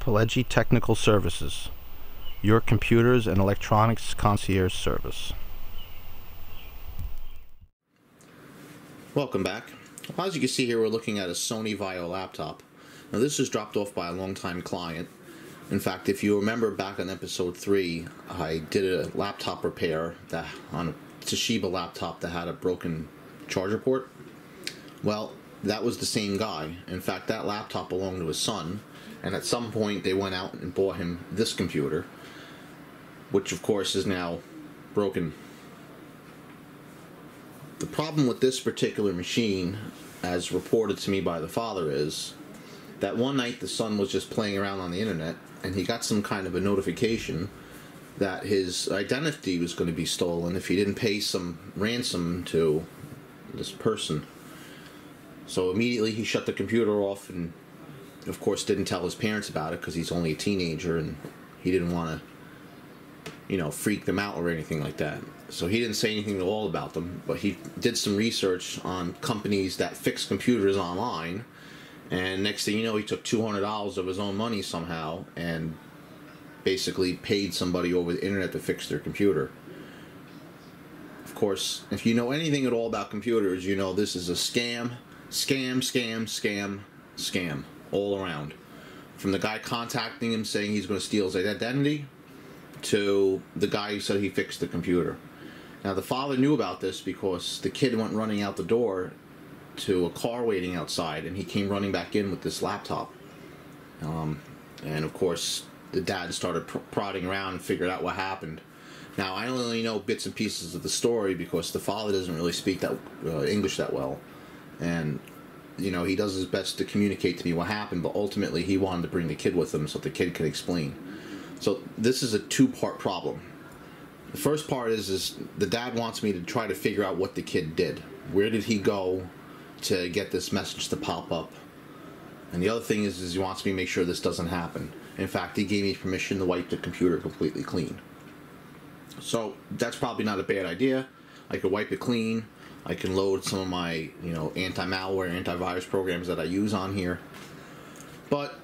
Pileggi Technical Services, your computers and electronics concierge service. Welcome back. As you can see here, we're looking at a Sony Vaio laptop. Now this was dropped off by a longtime client. In fact, if you remember back on episode 3, I did a laptop repair on a Toshiba laptop that had a broken charger port. Well, that was the same guy. In fact, that laptop belonged to his son, and at some point they went out and bought him this computer, which of course is now broken. The problem with this particular machine, as reported to me by the father, is that one night the son was just playing around on the internet and he got some kind of a notification that his identity was going to be stolen if he didn't pay some ransom to this person. So immediately he shut the computer off and of course didn't tell his parents about it because he's only a teenager and he didn't want to, freak them out or anything like that. So he didn't say anything at all about them, but he did some research on companies that fix computers online, and next thing you know, he took $200 of his own money somehow and basically paid somebody over the internet to fix their computer. Of course, if you know anything at all about computers, you know this is a scam, all around. From the guy contacting him saying he's going to steal his identity, to the guy who said he fixed the computer. Now the father knew about this because the kid went running out the door to a car waiting outside, and he came running back in with this laptop. And of course the dad started prodding around and figured out what happened. Now I only know bits and pieces of the story because the father doesn't really speak that English that well, and he does his best to communicate to me what happened, but ultimately he wanted to bring the kid with him so the kid could explain. So this is a two-part problem. The first part is the dad wants me to try to figure out what the kid did. Where did he go to get this message to pop up? And the other thing is he wants me to make sure this doesn't happen. In fact, he gave me permission to wipe the computer completely clean. So that's probably not a bad idea. I could wipe it clean. I can load some of my, anti-malware, antivirus programs that I use on here. But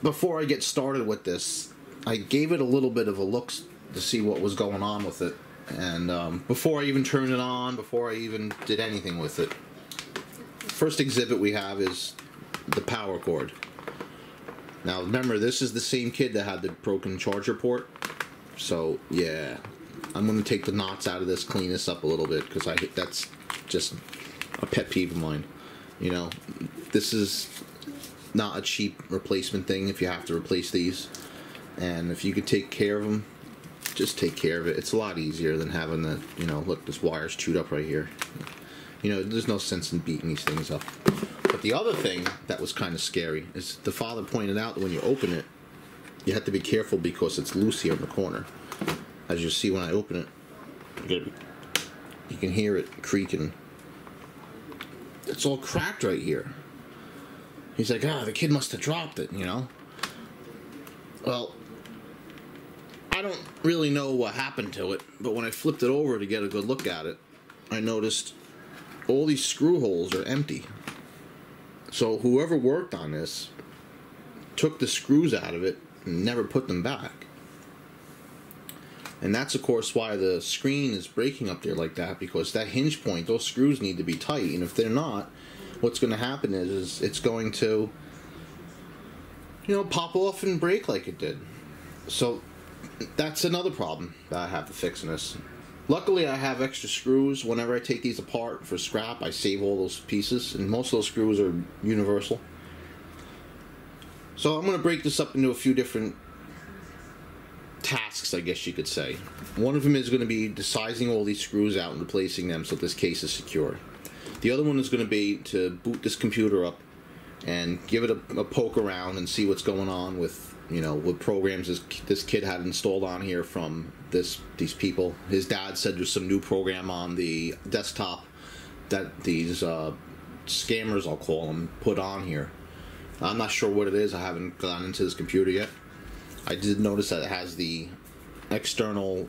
before I get started with this, I gave it a little bit of a look to see what was going on with it. And before I even turned it on, before I even did anything with it, first exhibit we have is the power cord. Now remember, this is the same kid that had the broken charger port. So yeah, I'm going to take the knots out of this, clean this up a little bit, because that's just a pet peeve of mine. This is not a cheap replacement thing if you have to replace these. And if you could take care of them, just take care of it. It's a lot easier than having the, look, this wire's chewed up right here. There's no sense in beating these things up. But the other thing that was kind of scary is the father pointed out that when you open it, you have to be careful because it's loose here in the corner. As you see when I open it, you can hear it creaking. It's all cracked right here. He's like, the kid must have dropped it, Well, I don't really know what happened to it, but when I flipped it over to get a good look at it, I noticed all these screw holes are empty. So whoever worked on this took the screws out of it and never put them back. And that's of course why the screen is breaking up there like that, because that hinge point, those screws need to be tight, and if they're not, what's going to happen is it's going to pop off and break like it did. So that's another problem that I have to fix in this. Luckily I have extra screws. Whenever I take these apart for scrap, I save all those pieces, and most of those screws are universal. So I'm going to break this up into a few different tasks, I guess you could say. One of them is going to be sizing all these screws out and replacing them so this case is secure. The other one is going to be to boot this computer up and give it a poke around and see what's going on with, what programs this kid had installed on here from these people. His dad said there's some new program on the desktop that these scammers, I'll call them, put on here. I'm not sure what it is. I haven't gone into this computer yet. I did notice that it has the external,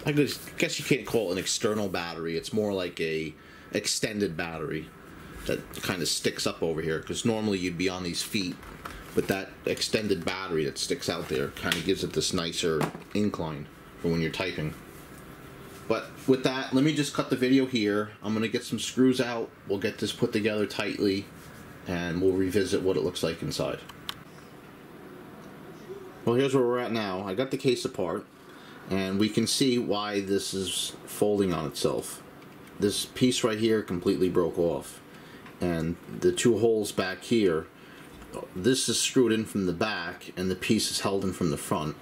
I guess you can't call it an external battery. It's more like a extended battery that kind of sticks up over here, because normally you'd be on these feet But that extended battery that sticks out there kind of gives it this nicer incline for when you're typing. But with that, let me just cut the video here. I'm going to get some screws out. We'll get this put together tightly, and we'll revisit what it looks like inside. Well, here's where we're at now. I got the case apart, and we can see why this is folding on itself. This piece right here completely broke off, and the two holes back here, this is screwed in from the back and the piece is held in from the front,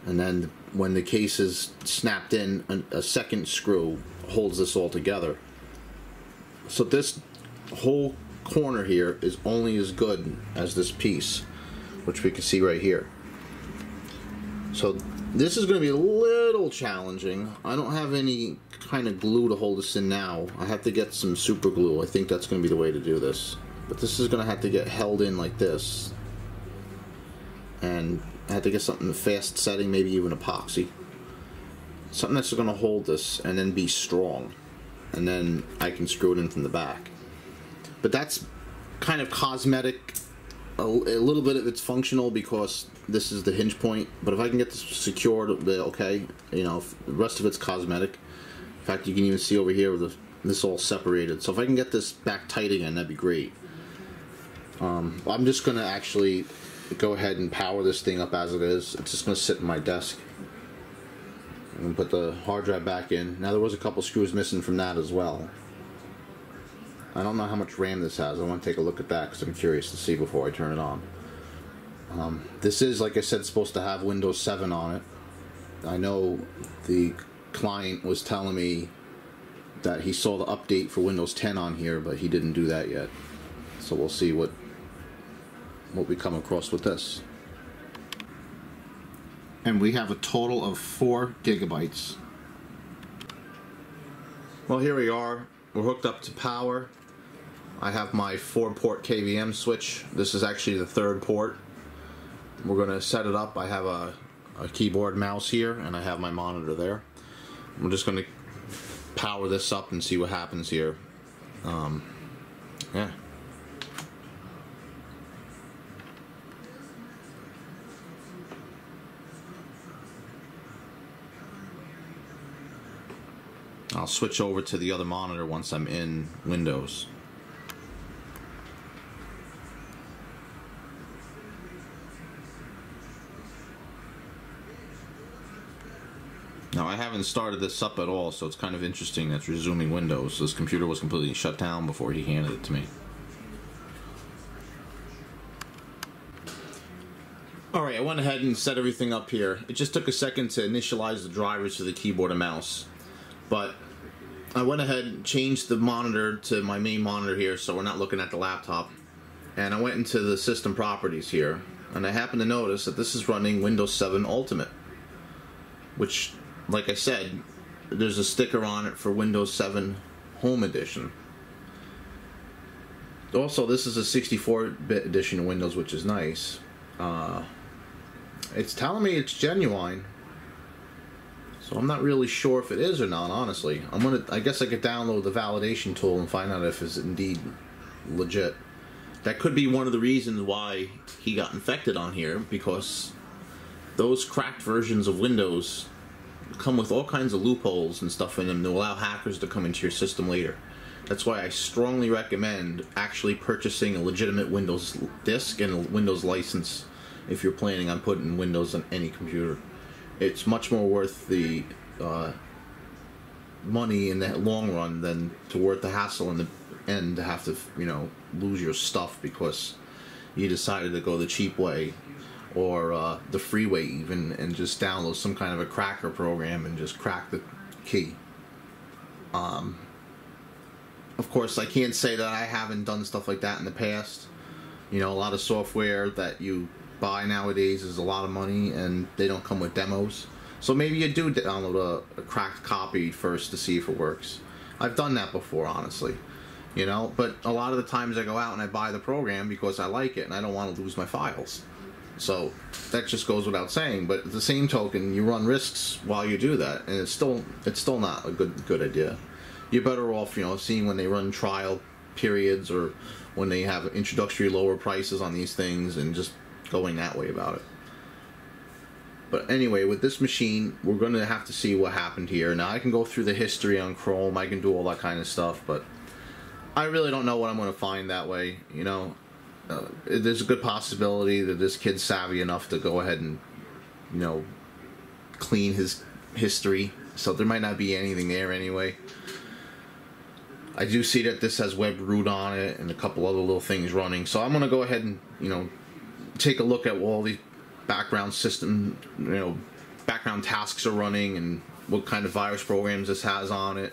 and then when the case is snapped in, a second screw holds this all together. So this whole corner here is only as good as this piece, which we can see right here. So this is going to be a little challenging. I don't have any kind of glue to hold this in now. I have to get some super glue. I think that's going to be the way to do this. But this is going to have to get held in like this. And I have to get something fast setting, maybe even epoxy. Something that's going to hold this and then be strong. And then I can screw it in from the back. But that's kind of cosmetic. A little bit of it's functional because this is the hinge point, but if I can get this secured, okay. You know, the rest of it's cosmetic. In fact, you can even see over here with this all separated. So if I can get this back tight again, that'd be great. I'm just going to actually go ahead and power this thing up as it is. It's just going to sit in my desk. I'm going to put the hard drive back in. Now there was a couple screws missing from that as well. I don't know how much RAM this has. I want to take a look at that because I'm curious to see before I turn it on. This is, like I said, supposed to have Windows 7 on it. I know the client was telling me that he saw the update for Windows 10 on here, but he didn't do that yet. So we'll see what we come across with this. And we have a total of 4 gigabytes. Well, here we are. We're hooked up to power. I have my 4-port KVM switch. This is actually the 3rd port. We're going to set it up. I have a keyboard mouse here, and I have my monitor there. I'm just going to power this up and see what happens here. Yeah. I'll switch over to the other monitor once I'm in Windows. Now, I haven't started this up at all, so it's kind of interesting that's resuming Windows. This computer was completely shut down before he handed it to me. Alright, I went ahead and set everything up here. It just took a second to initialize the drivers for the keyboard and mouse. But I went ahead and changed the monitor to my main monitor here so we're not looking at the laptop. And I went into the system properties here. And I happened to notice that this is running Windows 7 Ultimate. Which, like I said, there's a sticker on it for Windows 7 Home Edition. Also, this is a 64-bit edition of Windows, which is nice. It's telling me it's genuine. So I'm not really sure if it is or not, honestly. I guess I could download the validation tool and find out if it's indeed legit. That could be one of the reasons why he got infected on here, because those cracked versions of Windows come with all kinds of loopholes and stuff in them to allow hackers to come into your system later. That's why I strongly recommend actually purchasing a legitimate Windows disk and a Windows license if you're planning on putting Windows on any computer. It's much more worth the money in the long run than to worth the hassle in the end to have to, you know, lose your stuff because you decided to go the cheap way or the free way even, and just download some kind of a cracker program and just crack the key. Of course, I can't say that I haven't done stuff like that in the past. You know, a lot of software that you buy nowadays is a lot of money and they don't come with demos. So maybe you do download a cracked copy first to see if it works. I've done that before, honestly. You know, but a lot of the times I go out and I buy the program because I like it and I don't want to lose my files. So that just goes without saying. But at the same token, you run risks while you do that, and it's still not a good idea. You're better off, you know, seeing when they run trial periods or when they have introductory lower prices on these things and just going that way about it. But anyway, with this machine, we're going to have to see what happened here. Now, I can go through the history on Chrome, I can do all that kind of stuff, but I really don't know what I'm going to find that way, you know. There's a good possibility that this kid's savvy enough to go ahead and, you know, clean his history, so there might not be anything there anyway. I do see that this has web root on it and a couple other little things running, so I'm going to go ahead and, you know, take a look at all these background system, you know, background tasks are running and what kind of virus programs this has on it.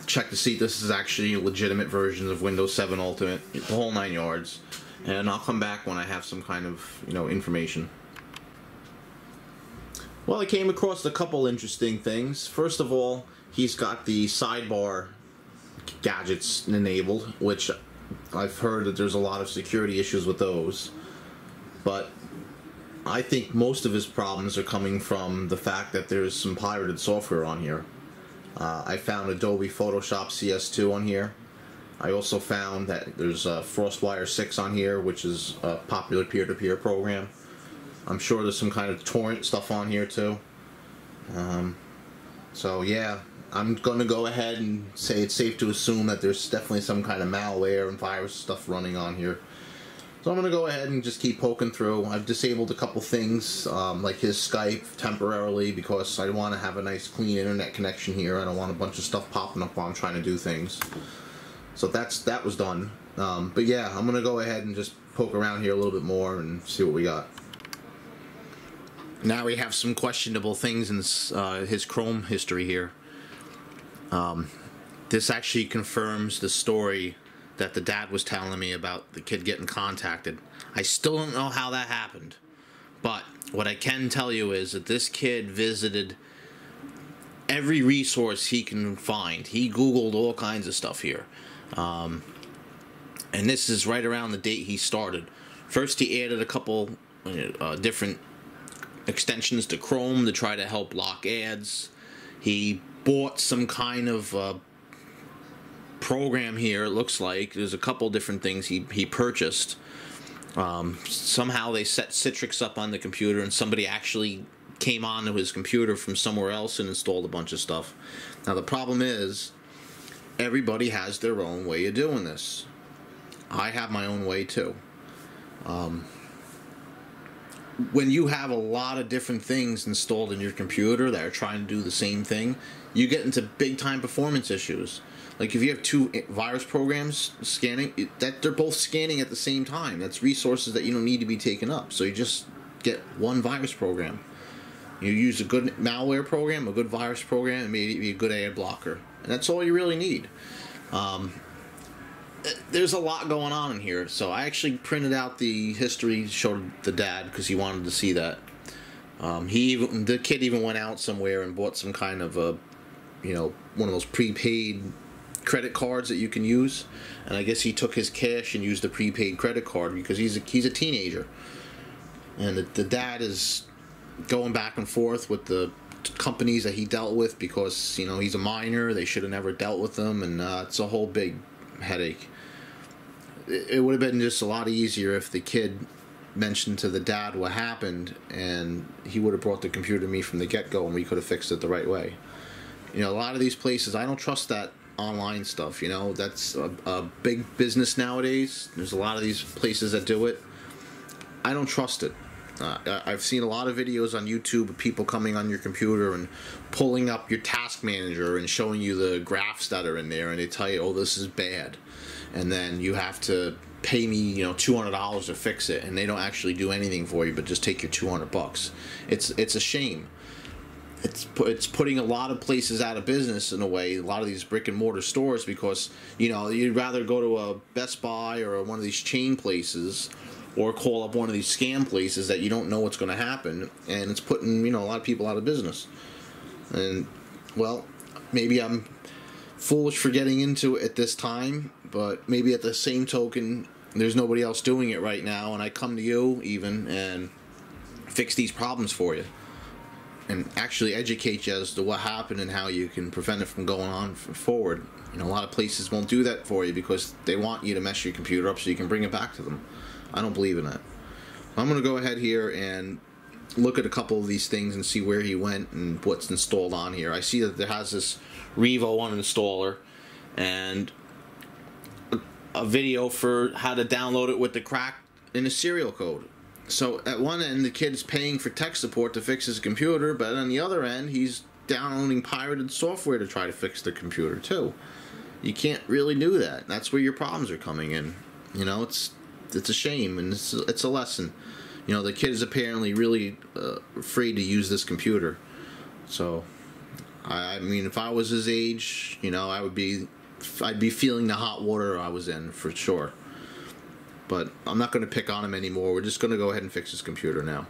Check to see if this is actually legitimate versions of Windows 7 Ultimate, the whole 9 yards. And I'll come back when I have some kind of, you know, information. Well, I came across a couple interesting things. First of all, he's got the sidebar gadgets enabled, which I've heard that there's a lot of security issues with those. But I think most of his problems are coming from the fact that there's some pirated software on here. I found Adobe Photoshop CS2 on here. I also found that there's FrostWire 6 on here, which is a popular peer-to-peer program. I'm sure there's some kind of torrent stuff on here too. So yeah, I'm going to go ahead and say it's safe to assume that there's definitely some kind of malware and virus stuff running on here. So I'm going to go ahead and just keep poking through. I've disabled a couple things, like his Skype temporarily, because I want to have a nice clean internet connection here. I don't want a bunch of stuff popping up while I'm trying to do things. So that was done. But yeah, I'm going to go ahead and just poke around here a little bit more and see what we got. Now we have some questionable things in his Chrome history here. This actually confirms the story that the dad was telling me about the kid getting contacted. I still don't know how that happened, but what I can tell you is that this kid visited every resource he can find. He Googled all kinds of stuff here, and this is right around the date he started. First, he added a couple different extensions to Chrome to try to help block ads. He bought some kind of program here. It looks like there's a couple different things he purchased. Somehow they set Citrix up on the computer, and somebody actually came onto his computer from somewhere else and installed a bunch of stuff. Now the problem is, everybody has their own way of doing this. I have my own way too. When you have a lot of different things installed in your computer that are trying to do the same thing, you get into big time performance issues. Like if you have two virus programs scanning, they're both scanning at the same time. That's resources that you don't need to be taken up. So you just get one virus program. You use a good malware program, a good virus program, and maybe a good ad blocker. And that's all you really need. There's a lot going on in here. So I actually printed out the history, showed the dad because he wanted to see that. The kid even went out somewhere and bought some kind of a, you know, one of those prepaid credit cards that you can use, and I guess he took his cash and used the prepaid credit card because he's a teenager, and the dad is going back and forth with the companies that he dealt with because, you know, he's a minor, they should have never dealt with them, and it's a whole big headache. It would have been just a lot easier if the kid mentioned to the dad what happened, and he would have brought the computer to me from the get-go, and we could have fixed it the right way. You know, a lot of these places, I don't trust that online stuff, you know. That's a big business nowadays. There's a lot of these places that do it. I don't trust it. I've seen a lot of videos on YouTube of people coming on your computer and pulling up your task manager and showing you the graphs that are in there, and they tell you, oh, this is bad, and then you have to pay me, you know, $200 to fix it, and they don't actually do anything for you but just take your $200. It's a shame. It's putting a lot of places out of business in a way, a lot of these brick and mortar stores, because, you know, you'd rather go to a Best Buy or one of these chain places or call up one of these scam places that you don't know what's going to happen, and it's putting, you know, a lot of people out of business. And, well, maybe I'm foolish for getting into it at this time, but maybe at the same token, there's nobody else doing it right now, and I come to you even and fix these problems for you. and actually educate you as to what happened and how you can prevent it from going on forward. You know, a lot of places won't do that for you because they want you to mess your computer up so you can bring it back to them. I don't believe in that. I'm going to go ahead here and look at a couple of these things and see where he went and what's installed on here. I see that there has this Revo uninstaller and a video for how to download it with the crack in the serial code. So at one end, the kid's paying for tech support to fix his computer, but on the other end, he's downloading pirated software to try to fix the computer too. You can't really do that. That's where your problems are coming in. You know, it's a shame, and it's a lesson. You know, the kid is apparently really afraid to use this computer. So, I mean, if I was his age, you know, I'd be feeling the hot water I was in for sure. But I'm not going to pick on him anymore. We're just going to go ahead and fix his computer now.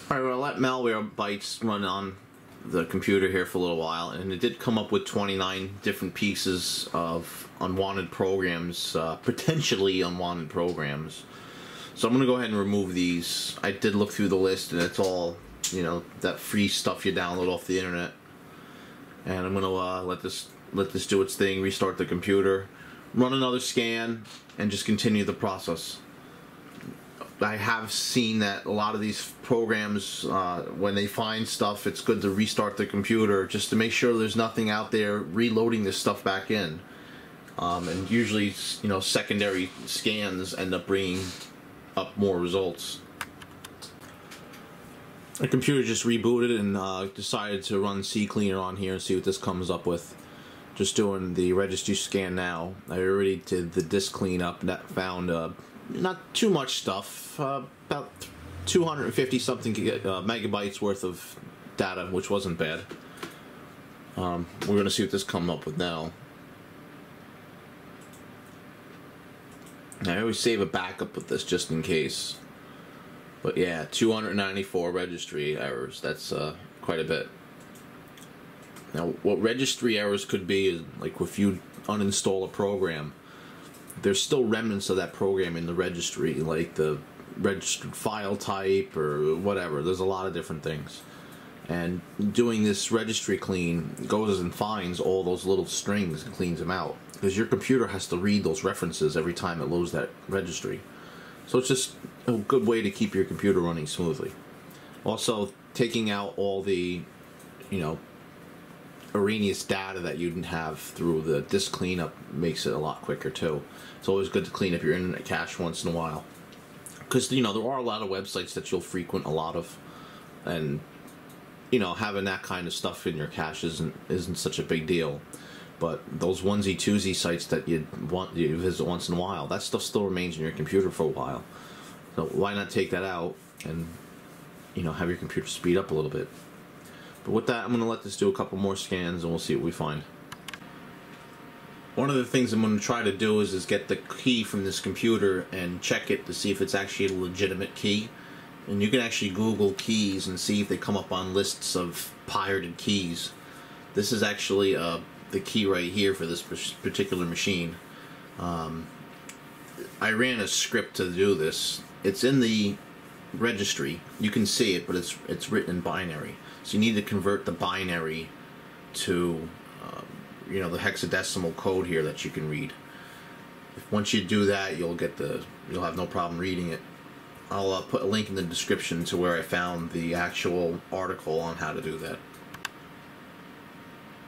Alright, well, I let Malwarebytes run on the computer here for a little while, and it did come up with 29 different pieces of unwanted programs, potentially unwanted programs. So I'm going to go ahead and remove these. I did look through the list, and it's all, you know, that free stuff you download off the internet. And I'm going to let this do its thing, restart the computer, run another scan, and just continue the process. I have seen that a lot of these programs, when they find stuff, it's good to restart the computer just to make sure there's nothing out there reloading this stuff back in. And usually, you know, secondary scans end up bringing up more results. The computer just rebooted and decided to run CCleaner on here and see what this comes up with. Just doing the registry scan now. I already did the disk cleanup and that found not too much stuff, about 250 something megabytes worth of data, which wasn't bad. We're going to see what this comes up with now. I always save a backup with this just in case. But yeah, 294 registry errors. That's quite a bit. Now, what registry errors could be is, like, if you uninstall a program, there's still remnants of that program in the registry, like the registered file type or whatever. There's a lot of different things. And doing this registry clean goes and finds all those little strings and cleans them out. Because your computer has to read those references every time it loads that registry. So it's just a good way to keep your computer running smoothly. Also, taking out all the, you know, erroneous data that you didn't have through the disk cleanup makes it a lot quicker too. It's always good to clean up your internet cache once in a while. Because, you know, there are a lot of websites that you'll frequent a lot of. And, you know, having that kind of stuff in your cache isn't such a big deal. But those onesie twosie sites that you visit once in a while, that stuff still remains in your computer for a while. So why not take that out and, you know, have your computer speed up a little bit. But with that, I'm going to let this do a couple more scans and we'll see what we find. One of the things I'm going to try to do is get the key from this computer and check it to see if it's actually a legitimate key. And you can actually Google keys and see if they come up on lists of pirated keys. This is actually the key right here for this particular machine. I ran a script to do this. It's in the registry. You can see it, but it's written in binary. So you need to convert the binary to you know, the hexadecimal code here that you can read. Once you do that, you'll have no problem reading it. I'll put a link in the description to where I found the actual article on how to do that.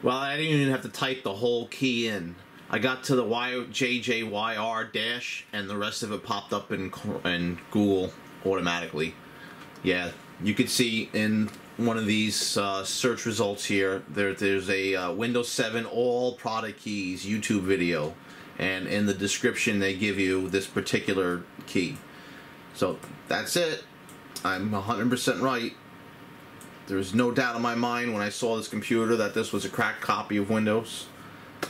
Well, I didn't even have to type the whole key in. I got to the JJYR dash, and the rest of it popped up in Google automatically. Yeah, you could see in one of these search results here, there's a Windows 7 all product keys YouTube video, and in the description they give you this particular key. So that's it. I'm 100% right. There's no doubt in my mind when I saw this computer that this was a cracked copy of Windows.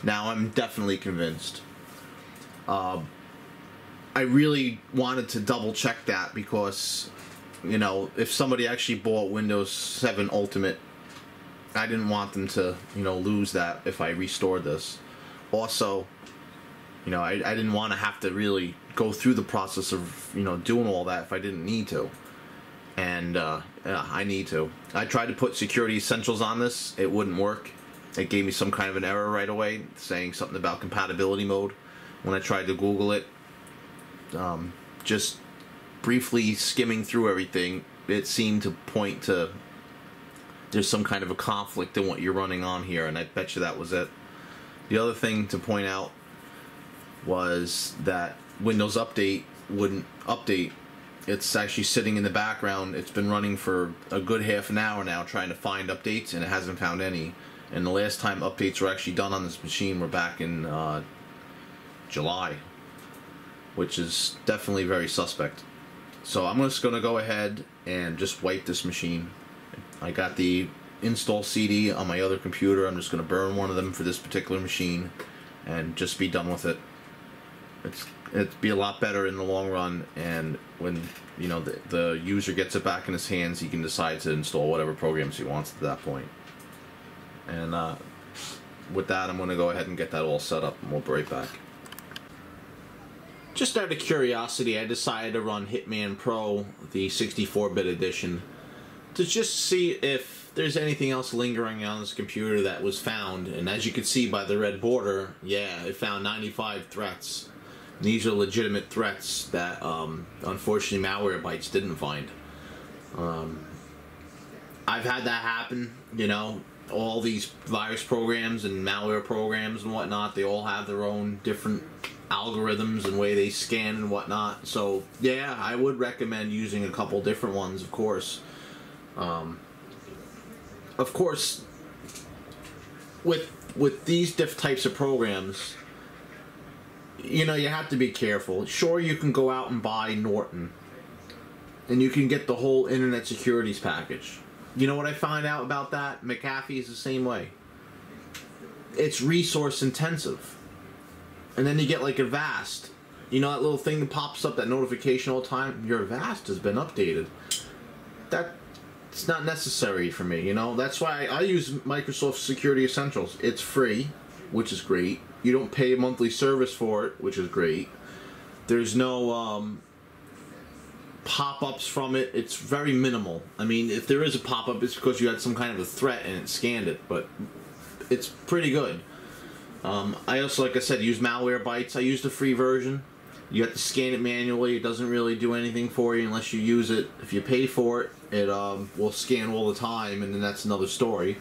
Now I'm definitely convinced. I really wanted to double check that because, you know, if somebody actually bought Windows 7 Ultimate, I didn't want them to, you know, lose that if I restored this. Also, you know, I didn't want to have to really go through the process of, you know, doing all that if I didn't need to. and yeah, I need to. I tried to put security essentials on this. It wouldn't work. It gave me some kind of an error right away, saying something about compatibility mode. When I tried to Google it, just briefly skimming through everything, it seemed to point to there's some kind of a conflict in what you're running on here, and I bet you that was it. The other thing to point out was that Windows Update wouldn't update. It's actually sitting in the background. It's been running for a good half an hour now trying to find updates, and it hasn't found any. And the last time updates were actually done on this machine were back in July, which is definitely very suspect. So I'm just going to go ahead and just wipe this machine. I got the install CD on my other computer. I'm just going to burn one of them for this particular machine and just be done with it. It'd be a lot better in the long run, and when the user gets it back in his hands, he can decide to install whatever programs he wants at that point. And with that, I'm going to go ahead and get that all set up, and we'll be right back. Just out of curiosity, I decided to run Hitman Pro, the 64-bit edition, to just see if there's anything else lingering on this computer that was found. And as you can see by the red border, yeah, it found 95 threats. And these are legitimate threats that, unfortunately, Malwarebytes didn't find. I've had that happen, all these virus programs and malware programs and whatnot, they all have their own different algorithms and way they scan and whatnot. So yeah, I would recommend using a couple different ones, of course. Of course, with these types of programs, you have to be careful. Sure, you can go out and buy Norton, and you can get the whole Internet Securities package. You know what I find out about that? McAfee is the same way. It's resource intensive. And then you get like Avast. You know that little thing that pops up, that notification all the time? Your Avast has been updated. That's not necessary for me, That's why I use Microsoft Security Essentials. It's free, which is great. You don't pay a monthly service for it, which is great. There's no pop-ups from it. It's very minimal. I mean, if there is a pop-up, it's because you had some kind of a threat and it scanned it, but it's pretty good. I also, like I said, use Malwarebytes. I use the free version. You have to scan it manually. It doesn't really do anything for you unless you use it. If you pay for it, it will scan all the time, and then that's another story.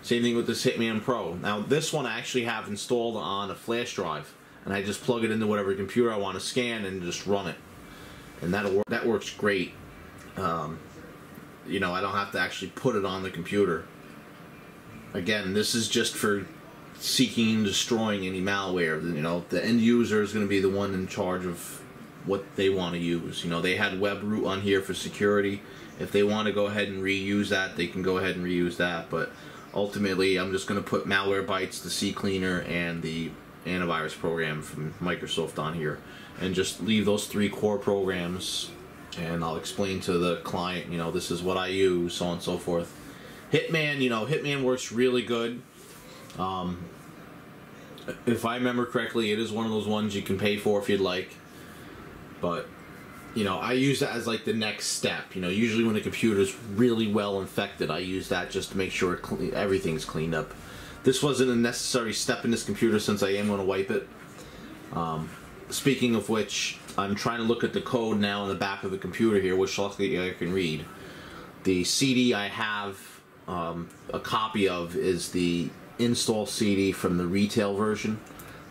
Same thing with this Hitman Pro. Now, this one I actually have installed on a flash drive, and I just plug it into whatever computer I want to scan and just run it. And that works great. I don't have to actually put it on the computer. Again, this is just for seeking and destroying any malware. The end user is going to be the one in charge of what they want to use. They had WebRoot on here for security. If they want to go ahead and reuse that, they can go ahead and reuse that. But ultimately, I'm just going to put Malwarebytes, the CCleaner, and the antivirus program from Microsoft on here, and just leave those 3 core programs, and I'll explain to the client, this is what I use, so on and so forth. Hitman, Hitman works really good. If I remember correctly, it is one of those ones you can pay for if you'd like, but I use that as like the next step. Usually when the computer's really well infected, I use that just to make sure everything's cleaned up. This wasn't a necessary step in this computer since I am going to wipe it. Speaking of which, I'm trying to look at the code now in the back of the computer here, which luckily I can read. The CD I have a copy of is the install CD from the retail version.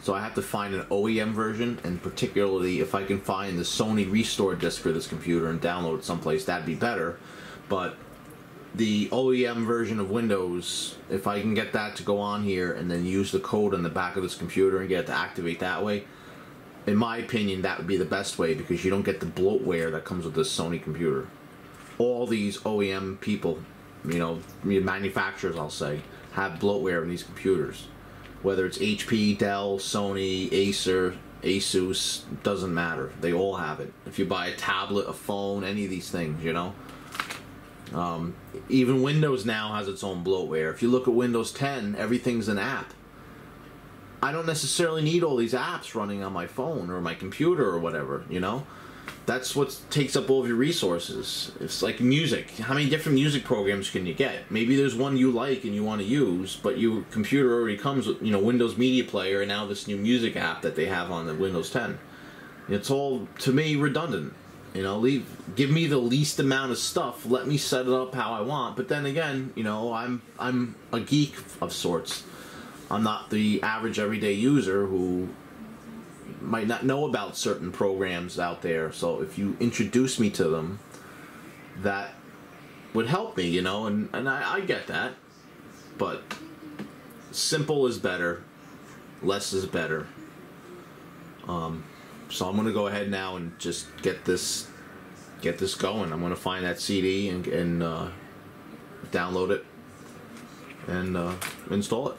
So I have to find an OEM version, and particularly if I can find the Sony restore disc for this computer and download it someplace, that'd be better. But the OEM version of Windows, if I can get that to go on here and then use the code on the back of this computer and get it to activate that way, in my opinion, that would be the best way, because you don't get the bloatware that comes with this Sony computer. All these OEM people, manufacturers, I'll say, have bloatware in these computers. Whether it's HP, Dell, Sony, Acer, Asus, doesn't matter. They all have it. If you buy a tablet, a phone, any of these things, Even Windows now has its own bloatware. If you look at Windows 10, everything's an app. I don't necessarily need all these apps running on my phone or my computer or whatever, that's what takes up all of your resources. It's like music. How many different music programs can you get? Maybe there's one you like and you want to use, but your computer already comes with, you know, Windows Media Player and now this new music app that they have on the Windows 10. It's all, to me, redundant. You know, give me the least amount of stuff. Let me set it up how I want. But then again, you know, I'm a geek of sorts. I'm not the average everyday user who might not know about certain programs out there. So if you introduce me to them, that would help me, you know, and I get that. But simple is better, less is better. So I'm gonna go ahead now and just get this going. I'm gonna find that CD and download it and install it.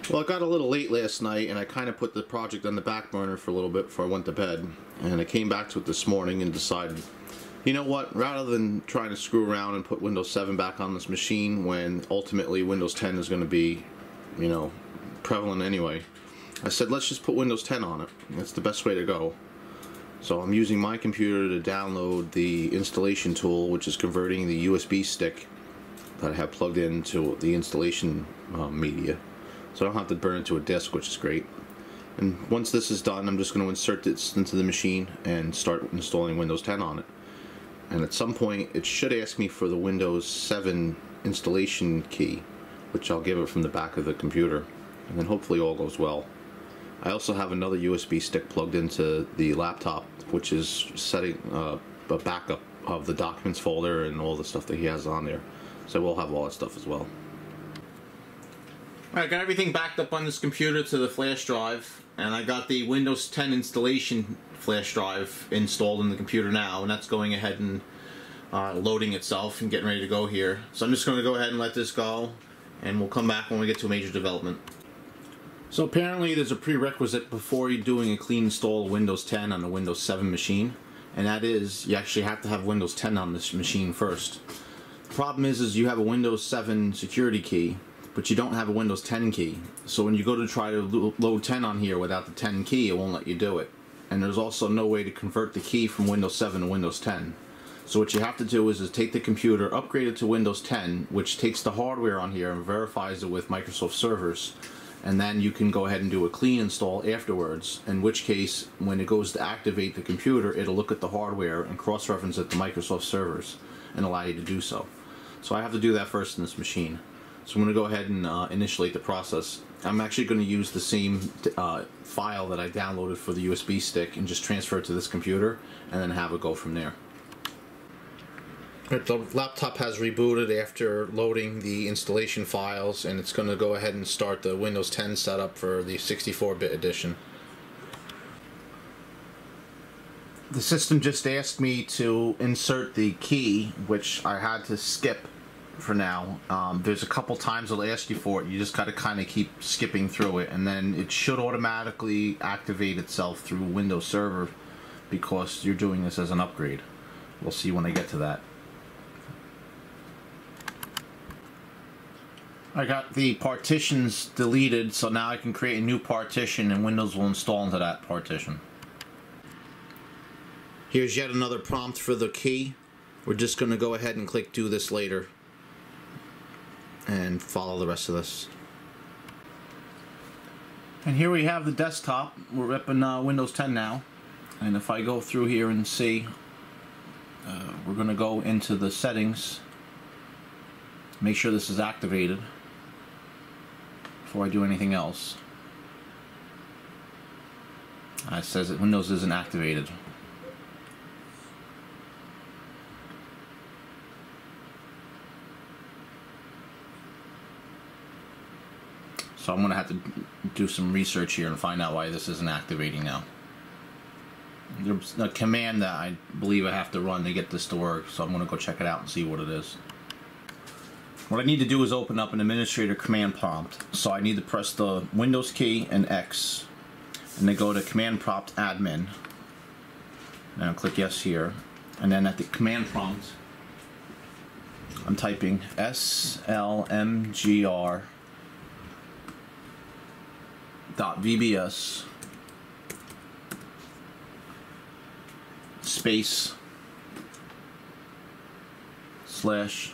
Well, I got a little late last night, and I kind of put the project on the back burner for a little bit before I went to bed. And I came back to it this morning and decided, you know what, rather than trying to screw around and put Windows 7 back on this machine when ultimately Windows 10 is going to be, you know, prevalent anyway, I said, let's just put Windows 10 on it. That's the best way to go. So I'm using my computer to download the installation tool, which is converting the USB stick that I have plugged into the installation media. So I don't have to burn it to a disk, which is great. And once this is done, I'm just going to insert this into the machine and start installing Windows 10 on it. And at some point, it should ask me for the Windows 7 installation key, which I'll give it from the back of the computer. And then hopefully all goes well. I also have another USB stick plugged into the laptop, which is setting a backup of the documents folder and all the stuff that he has on there. So we'll have all that stuff as well. I got everything backed up on this computer to the flash drive, and I got the Windows 10 installation flash drive installed in the computer now, and that's going ahead and loading itself and getting ready to go here. So I'm just going to go ahead and let this go, and we'll come back when we get to a major development. So apparently there's a prerequisite before you're doing a clean install of Windows 10 on a Windows 7 machine, and that is you actually have to have Windows 10 on this machine first. The problem is you have a Windows 7 security key, but you don't have a Windows 10 key. So when you go to try to load 10 on here without the 10 key, it won't let you do it. And there's also no way to convert the key from Windows 7 to Windows 10. So what you have to do is take the computer, upgrade it to Windows 10, which takes the hardware on here and verifies it with Microsoft servers. And then you can go ahead and do a clean install afterwards, in which case, when it goes to activate the computer, it'll look at the hardware and cross-reference it to Microsoft servers and allow you to do so. So I have to do that first in this machine. So I'm going to go ahead and initiate the process. I'm actually going to use the same file that I downloaded for the USB stick and just transfer it to this computer and then have it go from there. The laptop has rebooted after loading the installation files, and it's going to go ahead and start the Windows 10 setup for the 64-bit edition. The system just asked me to insert the key, which I had to skip for now. There's a couple times it'll ask you for it. You just got to kind of keep skipping through it, and then it should automatically activate itself through Windows Server because you're doing this as an upgrade. We'll see when I get to that. I got the partitions deleted, so now I can create a new partition and Windows will install into that partition. Here's yet another prompt for the key. We're just going to go ahead and click do this later and follow the rest of this. And here we have the desktop. We're up in Windows 10 now, and if I go through here and see, we're going to go into the settings, make sure this is activated before I do anything else. It says that Windows isn't activated. So I'm going to have to do some research here and find out why this isn't activating now. There's a command that I believe I have to run to get this to work, so I'm going to go check it out and see what it is. What I need to do is open up an administrator command prompt. So I need to press the Windows key and X, and then go to command prompt admin. And I'll click yes here, and then at the command prompt, I'm typing slmgr.vbs space slash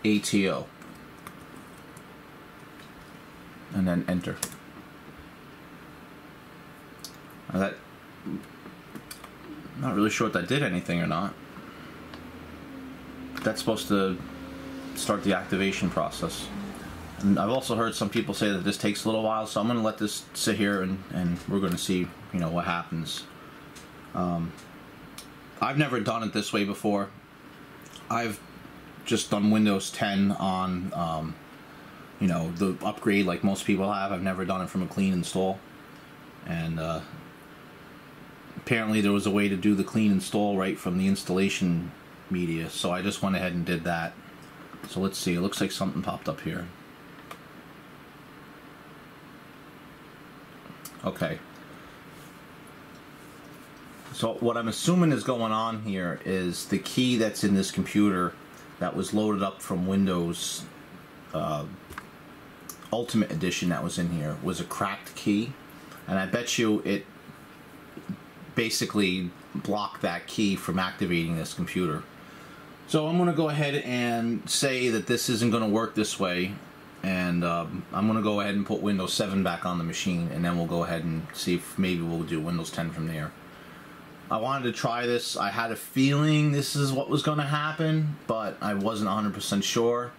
ATO, and then enter. Now that, I'm not really sure if that did anything or not. That's supposed to start the activation process. And I've also heard some people say that this takes a little while, so I'm going to let this sit here and we're going to see, you know, what happens. I've never done it this way before. I've just done Windows 10 on, you know, the upgrade like most people have. I've never done it from a clean install. And apparently there was a way to do the clean install right from the installation media, so I just went ahead and did that. So let's see, it looks like something popped up here. Okay. So what I'm assuming is going on here is the key that's in this computer that was loaded up from Windows Ultimate Edition that was in here was a cracked key, and I bet you it basically blocked that key from activating this computer. So I'm going to go ahead and say that this isn't going to work this way, and I'm going to go ahead and put Windows 7 back on the machine, and then we'll go ahead and see if maybe we'll do Windows 10 from there. I wanted to try this. I had a feeling this is what was going to happen, but I wasn't 100% sure.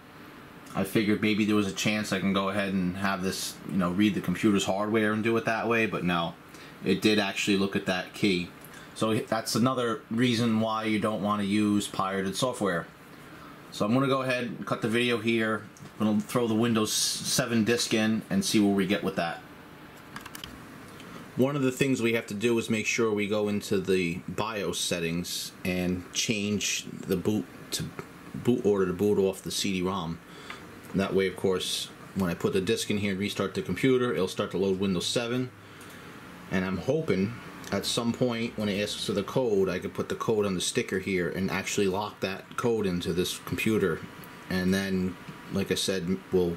I figured maybe there was a chance I can go ahead and have this, you know, read the computer's hardware and do it that way, but no. It did actually look at that key. So that's another reason why you don't want to use pirated software. So I'm going to go ahead and cut the video here. I'm going to throw the Windows 7 disk in and see where we get with that. One of the things we have to do is make sure we go into the BIOS settings and change the boot order to boot off the CD-ROM. That way, of course, when I put the disk in here and restart the computer, it'll start to load Windows 7. And I'm hoping at some point when it asks for the code, I could put the code on the sticker here and actually lock that code into this computer. And then, like I said, we'll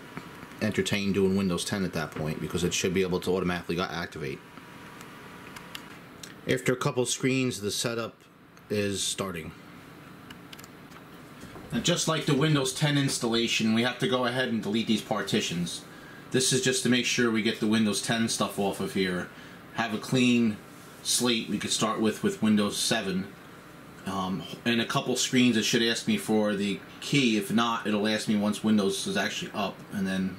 entertain doing Windows 10 at that point, because it should be able to automatically activate. After a couple screens, the setup is starting. Now, just like the Windows 10 installation, we have to go ahead and delete these partitions. This is just to make sure we get the Windows 10 stuff off of here. Have a clean slate we could start with Windows 7. In a couple screens it should ask me for the key. If not, it'll ask me once Windows is actually up, and then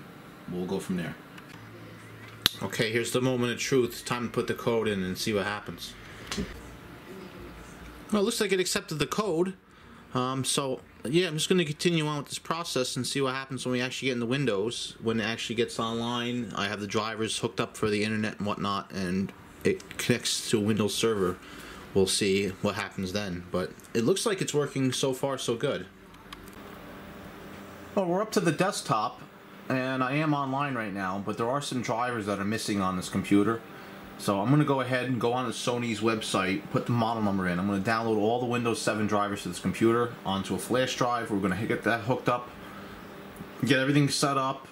we'll go from there. Okay, here's the moment of truth. It's time to put the code in and see what happens. Well, it looks like it accepted the code. So yeah, I'm just going to continue on with this process and see what happens when we actually get into Windows. When it actually gets online, I have the drivers hooked up for the internet and whatnot, and it connects to a Windows server. We'll see what happens then, but it looks like it's working so far so good. Well, we're up to the desktop, and I am online right now, but there are some drivers that are missing on this computer. So I'm going to go ahead and go on to Sony's website, put the model number in. I'm going to download all the Windows 7 drivers to this computer onto a flash drive. We're going to get that hooked up, get everything set up,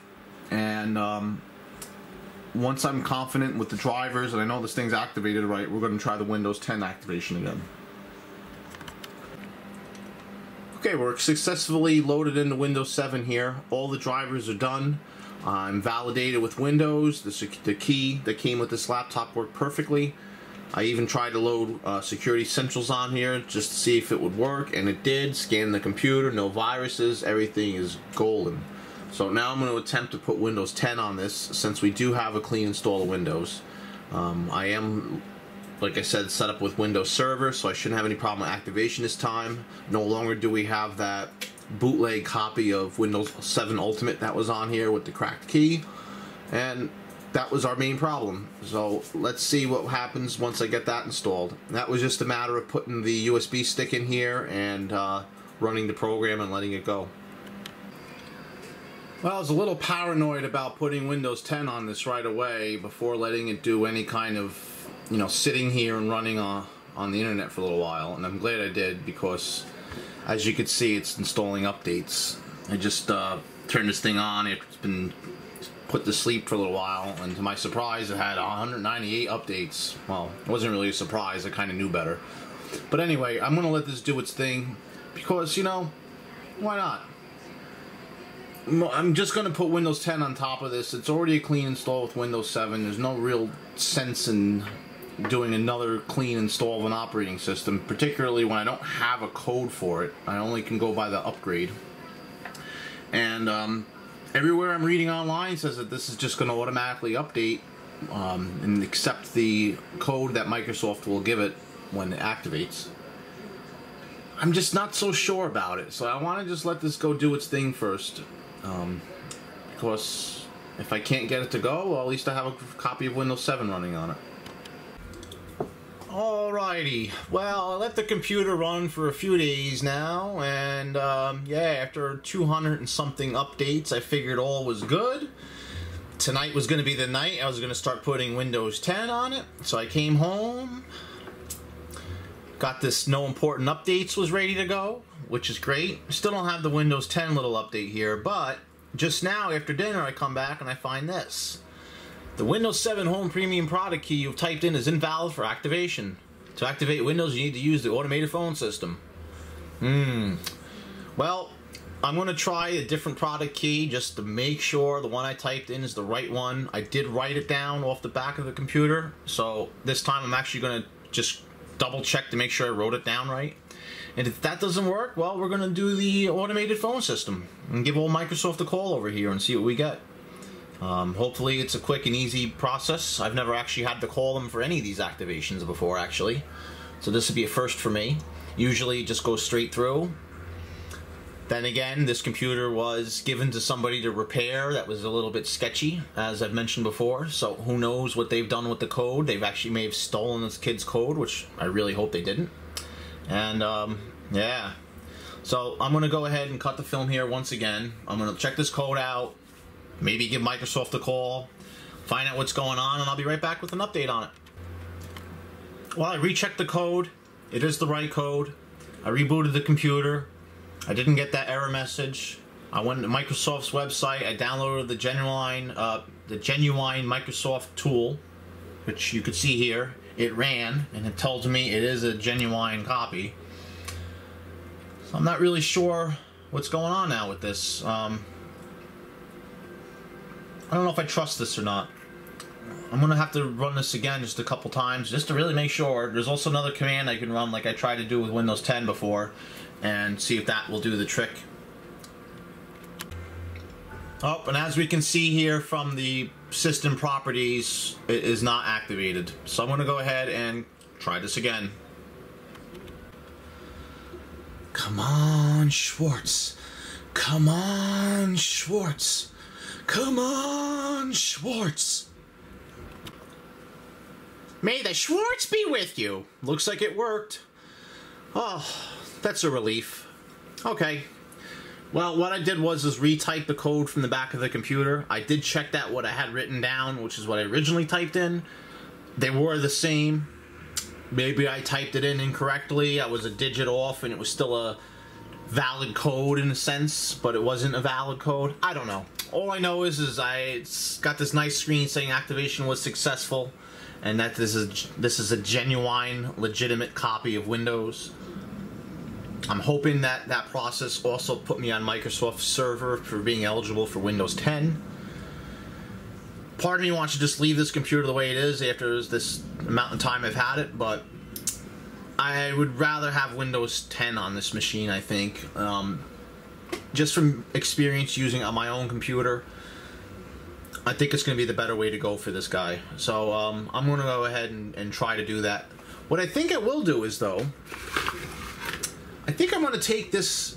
and once I'm confident with the drivers and I know this thing's activated right, we're going to try the Windows 10 activation again. Okay, we're successfully loaded into Windows 7 here. All the drivers are done. I'm validated with Windows. The key that came with this laptop worked perfectly. I even tried to load Security Essentials on here just to see if it would work, and it did. Scan the computer, no viruses, everything is golden. So now I'm going to attempt to put Windows 10 on this, since we do have a clean install of Windows. I am, like I said, set up with Windows Server, so I shouldn't have any problem with activation this time. No longer do we have that bootleg copy of Windows 7 Ultimate that was on here with the cracked key, and that was our main problem. So let's see what happens once I get that installed. That was just a matter of putting the USB stick in here and running the program and letting it go. Well, I was a little paranoid about putting Windows 10 on this right away before letting it do any kind of, you know, sitting here and running on the internet for a little while, and I'm glad I did, because as you can see, it's installing updates. I just turned this thing on. It's been put to sleep for a little while, and to my surprise it had 198 updates. Well, it wasn't really a surprise, I kind of knew better. But anyway, I'm going to let this do its thing, because, you know, why not? I'm just going to put Windows 10 on top of this. It's already a clean install with Windows 7. There's no real sense in doing another clean install of an operating system, particularly when I don't have a code for it. I only can go by the upgrade. And everywhere I'm reading online says that this is just going to automatically update and accept the code that Microsoft will give it when it activates. I'm just not so sure about it, so I want to just let this go do its thing first. Because if I can't get it to go, well, at least I have a copy of Windows 7 running on it. Alrighty, well, I let the computer run for a few days now, and yeah, after 200 and something updates, I figured all was good. Tonight was going to be the night I was going to start putting Windows 10 on it, so I came home, got this no important updates was ready to go, which is great. Still don't have the Windows 10 little update here, but just now after dinner I come back and I find this. The Windows 7 Home Premium product key you've typed in is invalid for activation. To activate Windows, you need to use the automated phone system. Well, I'm going to try a different product key just to make sure the one I typed in is the right one. I did write it down off the back of the computer, so this time I'm actually going to just double check to make sure I wrote it down right. And if that doesn't work, well, we're going to do the automated phone system and give old Microsoft a call over here and see what we get. Hopefully it's a quick and easy process. I've never actually had to call them for any of these activations before, actually. So this would be a first for me. Usually it just goes straight through. Then again, this computer was given to somebody to repair. That was a little bit sketchy, as I've mentioned before. So who knows what they've done with the code. They've actually may have stolen this kid's code, which I really hope they didn't. And yeah. So I'm going to go ahead and cut the film here once again. I'm going to check this code out. Maybe give Microsoft a call, find out what's going on, and I'll be right back with an update on it. Well, I rechecked the code. It is the right code. I rebooted the computer. I didn't get that error message. I went to Microsoft's website. I downloaded the genuine Microsoft tool, which you could see here. It ran, and it tells me it is a genuine copy. So I'm not really sure what's going on now with this. I don't know if I trust this or not. I'm going to have to run this again just a couple times just to really make sure. There's also another command I can run like I tried to do with Windows 10 before and see if that will do the trick. Oh, and as we can see here from the system properties, it is not activated. So I'm going to go ahead and try this again. Come on, Schwartz. Come on, Schwartz. Come on, Schwartz. May the Schwartz be with you. Looks like it worked. Oh, that's a relief. Okay. Well, what I did was retype the code from the back of the computer. I did check that what I had written down, which is what I originally typed in. They were the same. Maybe I typed it in incorrectly. I was a digit off and it was still a valid code in a sense, but it wasn't a valid code. I don't know. All I know is it's got this nice screen saying activation was successful, and that this is a genuine, legitimate copy of Windows. I'm hoping that that process also put me on Microsoft's server for being eligible for Windows 10. Part of me wants to just leave this computer the way it is after this amount of time I've had it, but I would rather have Windows 10 on this machine, I think. Just from experience using it on my own computer, I think it's going to be the better way to go for this guy. So I'm going to go ahead and try to do that. What I think I will do is, though, I think I'm going to take this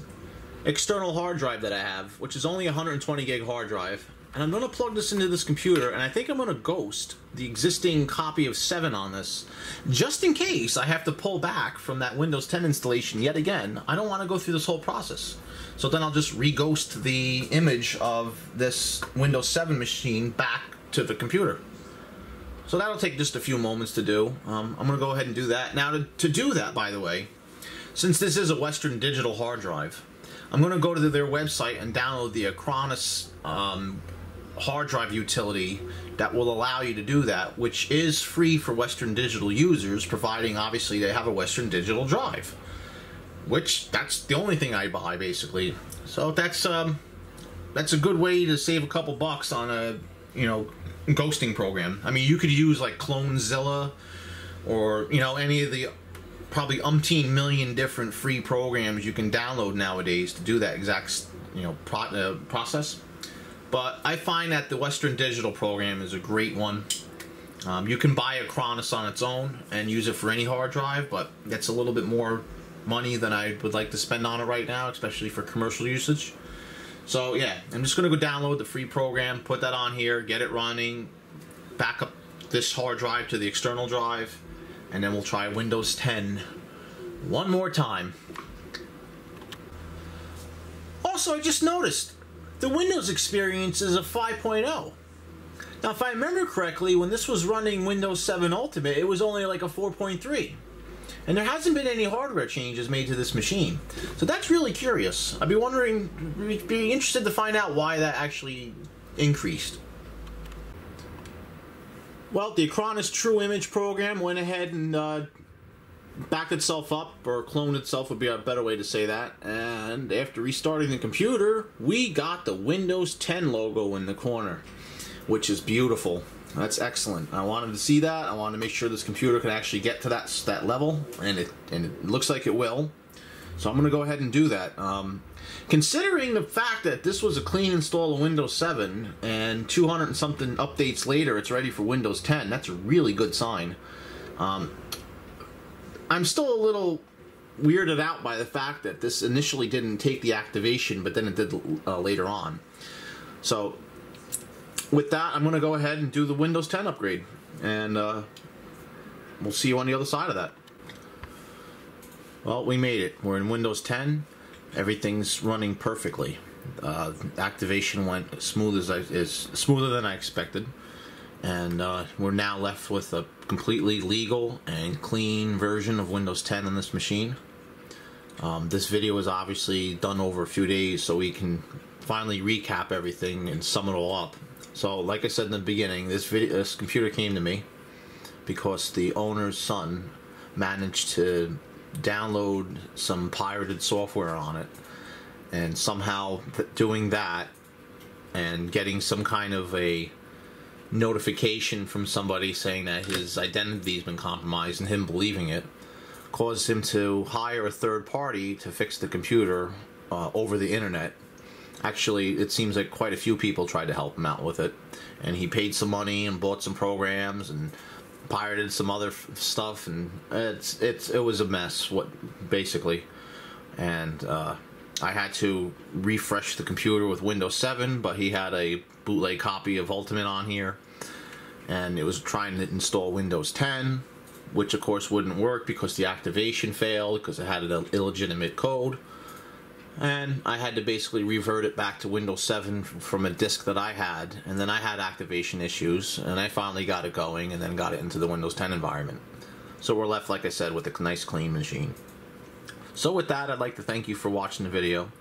external hard drive that I have, which is only a 120 gig hard drive, and I'm going to plug this into this computer, and I think I'm going to ghost the existing copy of 7 on this, just in case I have to pull back from that Windows 10 installation yet again. I don't want to go through this whole process. So then I'll just re-ghost the image of this Windows 7 machine back to the computer. So that'll take just a few moments to do. I'm going to go ahead and do that. Now, to do that, by the way, since this is a Western Digital hard drive, I'm going to go to their website and download the Acronis hard drive utility that will allow you to do that, which is free for Western Digital users, providing obviously they have a Western Digital drive, which that's the only thing I buy basically. So that's a good way to save a couple bucks on a, you know, ghosting program. I mean, you could use like Clonezilla or, you know, any of the probably umpteen million different free programs you can download nowadays to do that exact, you know, process. But I find that the Western Digital program is a great one. You can buy Acronis on its own and use it for any hard drive, but that's a little bit more money than I would like to spend on it right now, especially for commercial usage. So yeah, I'm just going to go download the free program, put that on here, get it running, back up this hard drive to the external drive, and then we'll try Windows 10 one more time. Also, I just noticed the Windows experience is a 5.0. Now, if I remember correctly, when this was running Windows 7 Ultimate, it was only like a 4.3. And there hasn't been any hardware changes made to this machine. So that's really curious. I'd be wondering, be interested to find out why that actually increased. Well, the Acronis True Image program went ahead and backed itself up, or cloned itself would be a better way to say that. And after restarting the computer, we got the Windows 10 logo in the corner, which is beautiful. That's excellent. I wanted to see that. I wanted to make sure this computer could actually get to that level, and it looks like it will. So I'm going to go ahead and do that. Considering the fact that this was a clean install of Windows 7, and 200 and something updates later, it's ready for Windows 10. That's a really good sign. I'm still a little weirded out by the fact that this initially didn't take the activation, but then it did later on. So with that, I'm going to go ahead and do the Windows 10 upgrade, and we'll see you on the other side of that. Well, we made it. We're in Windows 10. Everything's running perfectly. Activation went smoother than I expected, and we're now left with a completely legal and clean version of Windows 10 on this machine. This video is obviously done over a few days, so we can finally recap everything and sum it all up. So, like I said in the beginning, this computer came to me because the owner's son managed to download some pirated software on it, and somehow doing that and getting some kind of a notification from somebody saying that his identity's been compromised, and him believing it, caused him to hire a third party to fix the computer over the internet. Actually, it seems like quite a few people tried to help him out with it, and he paid some money and bought some programs and pirated some other stuff, and it was a mess, basically. And I had to refresh the computer with Windows 7, but he had a bootleg copy of Ultimate on here, and it was trying to install Windows 10, which of course wouldn't work because the activation failed because it had an illegitimate code. And I had to basically revert it back to Windows 7 from a disk that I had, and then I had activation issues, and I finally got it going, and then got it into the Windows 10 environment. So we're left, like I said, with a nice clean machine. So with that, I'd like to thank you for watching the video.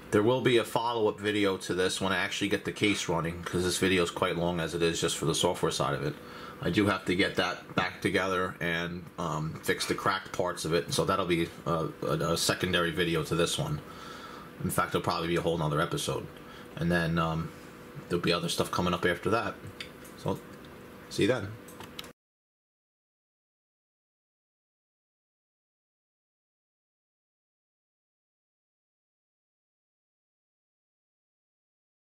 There will be a follow-up video to this when I actually get the case running, because this video is quite long as it is just for the software side of it. I do have to get that back together and fix the cracked parts of it, so that'll be a secondary video to this one. In fact, it'll probably be a whole nother episode. And then there'll be other stuff coming up after that. So, see you then.